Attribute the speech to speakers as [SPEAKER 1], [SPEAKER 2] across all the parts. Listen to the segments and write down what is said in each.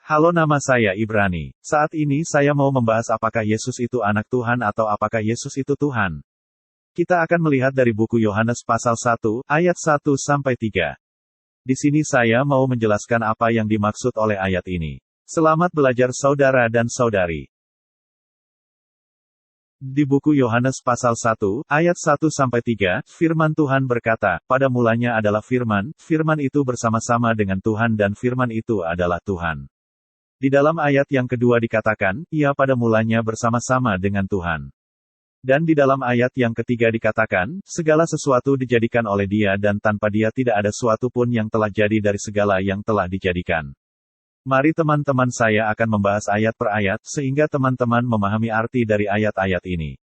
[SPEAKER 1] Halo, nama saya Ibrani. Saat ini saya mau membahas apakah Yesus itu anak Tuhan atau apakah Yesus itu Tuhan. Kita akan melihat dari buku Yohanes pasal 1, ayat 1-3. Di sini saya mau menjelaskan apa yang dimaksud oleh ayat ini. Selamat belajar saudara dan saudari. Di buku Yohanes pasal 1, ayat 1-3, firman Tuhan berkata, pada mulanya adalah firman, firman itu bersama-sama dengan Tuhan dan firman itu adalah Tuhan. Di dalam ayat yang kedua dikatakan, ia pada mulanya bersama-sama dengan Tuhan. Dan di dalam ayat yang ketiga dikatakan, segala sesuatu dijadikan oleh dia dan tanpa dia tidak ada sesuatu pun yang telah jadi dari segala yang telah dijadikan. Mari teman-teman saya akan membahas ayat per ayat, sehingga teman-teman memahami arti dari ayat-ayat ini.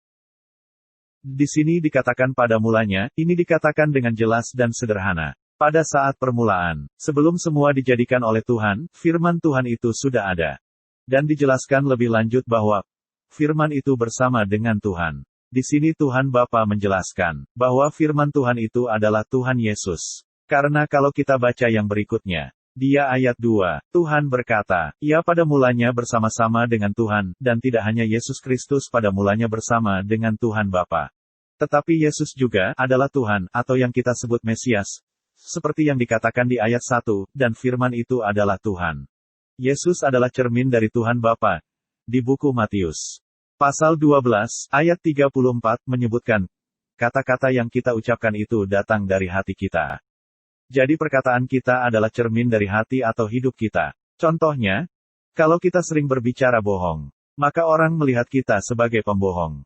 [SPEAKER 1] Di sini dikatakan pada mulanya, ini dikatakan dengan jelas dan sederhana. Pada saat permulaan, sebelum semua dijadikan oleh Tuhan, firman Tuhan itu sudah ada. Dan dijelaskan lebih lanjut bahwa, firman itu bersama dengan Tuhan. Di sini Tuhan Bapa menjelaskan, bahwa firman Tuhan itu adalah Tuhan Yesus. Karena kalau kita baca yang berikutnya, dia ayat 2, Tuhan berkata, ia pada mulanya bersama-sama dengan Tuhan, dan tidak hanya Yesus Kristus pada mulanya bersama dengan Tuhan Bapa. Tetapi Yesus juga adalah Tuhan, atau yang kita sebut Mesias, seperti yang dikatakan di ayat 1, dan firman itu adalah Tuhan. Yesus adalah cermin dari Tuhan Bapa. Di buku Matius, pasal 12, ayat 34, menyebutkan, kata-kata yang kita ucapkan itu datang dari hati kita. Jadi perkataan kita adalah cermin dari hati atau hidup kita. Contohnya, kalau kita sering berbicara bohong, maka orang melihat kita sebagai pembohong.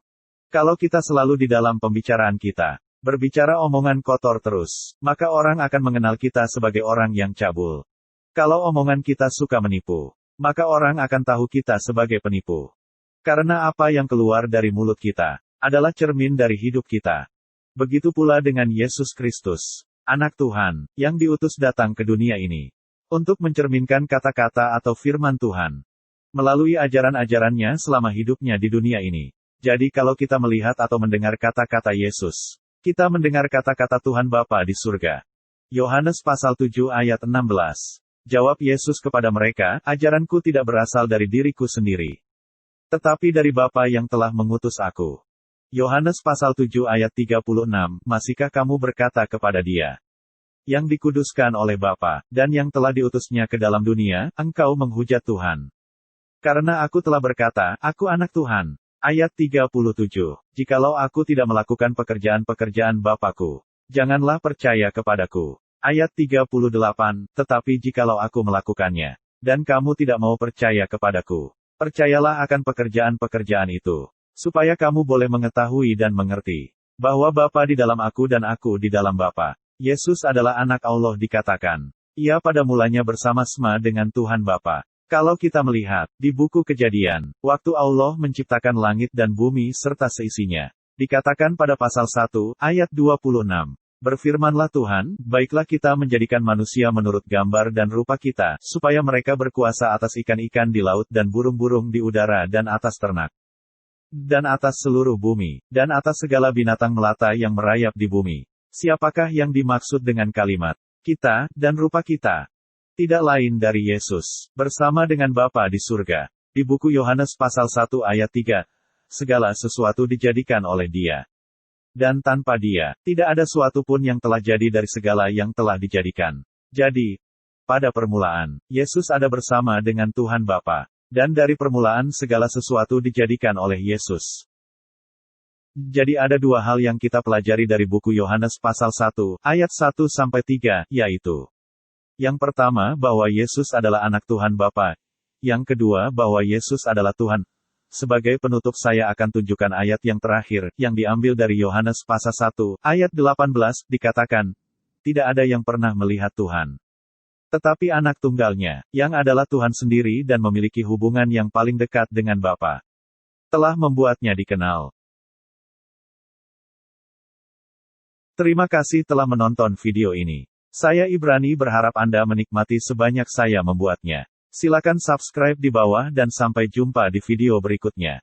[SPEAKER 1] Kalau kita selalu di dalam pembicaraan kita, berbicara omongan kotor terus, maka orang akan mengenal kita sebagai orang yang cabul. Kalau omongan kita suka menipu, maka orang akan tahu kita sebagai penipu. Karena apa yang keluar dari mulut kita, adalah cermin dari hidup kita. Begitu pula dengan Yesus Kristus. Anak Tuhan, yang diutus datang ke dunia ini, untuk mencerminkan kata-kata atau firman Tuhan, melalui ajaran-ajarannya selama hidupnya di dunia ini. Jadi kalau kita melihat atau mendengar kata-kata Yesus, kita mendengar kata-kata Tuhan Bapa di surga. Yohanes pasal 7 ayat 16. Jawab Yesus kepada mereka, ajaranku tidak berasal dari diriku sendiri, tetapi dari Bapa yang telah mengutus aku. Yohanes pasal 7 ayat 36, masihkah kamu berkata kepada dia, yang dikuduskan oleh Bapa, dan yang telah diutusnya ke dalam dunia, engkau menghujat Tuhan. Karena aku telah berkata, aku anak Tuhan. Ayat 37, jikalau aku tidak melakukan pekerjaan-pekerjaan Bapa-Ku, janganlah percaya kepadaku. Ayat 38, tetapi jikalau aku melakukannya, dan kamu tidak mau percaya kepadaku, percayalah akan pekerjaan-pekerjaan itu. Supaya kamu boleh mengetahui dan mengerti, bahwa Bapa di dalam aku dan aku di dalam Bapa. Yesus adalah anak Allah dikatakan. Ia pada mulanya bersama-sama dengan Tuhan Bapa. Kalau kita melihat, di buku Kejadian, waktu Allah menciptakan langit dan bumi serta seisinya, dikatakan pada pasal 1, ayat 26. Berfirmanlah Tuhan, baiklah kita menjadikan manusia menurut gambar dan rupa kita, supaya mereka berkuasa atas ikan-ikan di laut dan burung-burung di udara dan atas ternak. Dan atas seluruh bumi, dan atas segala binatang melata yang merayap di bumi. Siapakah yang dimaksud dengan kalimat, kita, dan rupa kita? Tidak lain dari Yesus, bersama dengan Bapa di surga. Di buku Yohanes pasal 1 ayat 3, segala sesuatu dijadikan oleh dia. Dan tanpa dia, tidak ada sesuatu pun yang telah jadi dari segala yang telah dijadikan. Jadi, pada permulaan, Yesus ada bersama dengan Tuhan Bapa. Dan dari permulaan segala sesuatu dijadikan oleh Yesus. Jadi ada dua hal yang kita pelajari dari buku Yohanes pasal 1, ayat 1-3, yaitu, yang pertama bahwa Yesus adalah anak Tuhan Bapa. Yang kedua bahwa Yesus adalah Tuhan. Sebagai penutup saya akan tunjukkan ayat yang terakhir, yang diambil dari Yohanes pasal 1, ayat 18, dikatakan, tidak ada yang pernah melihat Tuhan. Tetapi anak tunggalnya, yang adalah Tuhan sendiri dan memiliki hubungan yang paling dekat dengan Bapa, telah membuatnya dikenal. Terima kasih telah menonton video ini. Saya Ibrani berharap Anda menikmati sebanyak saya membuatnya. Silakan subscribe di bawah dan sampai jumpa di video berikutnya.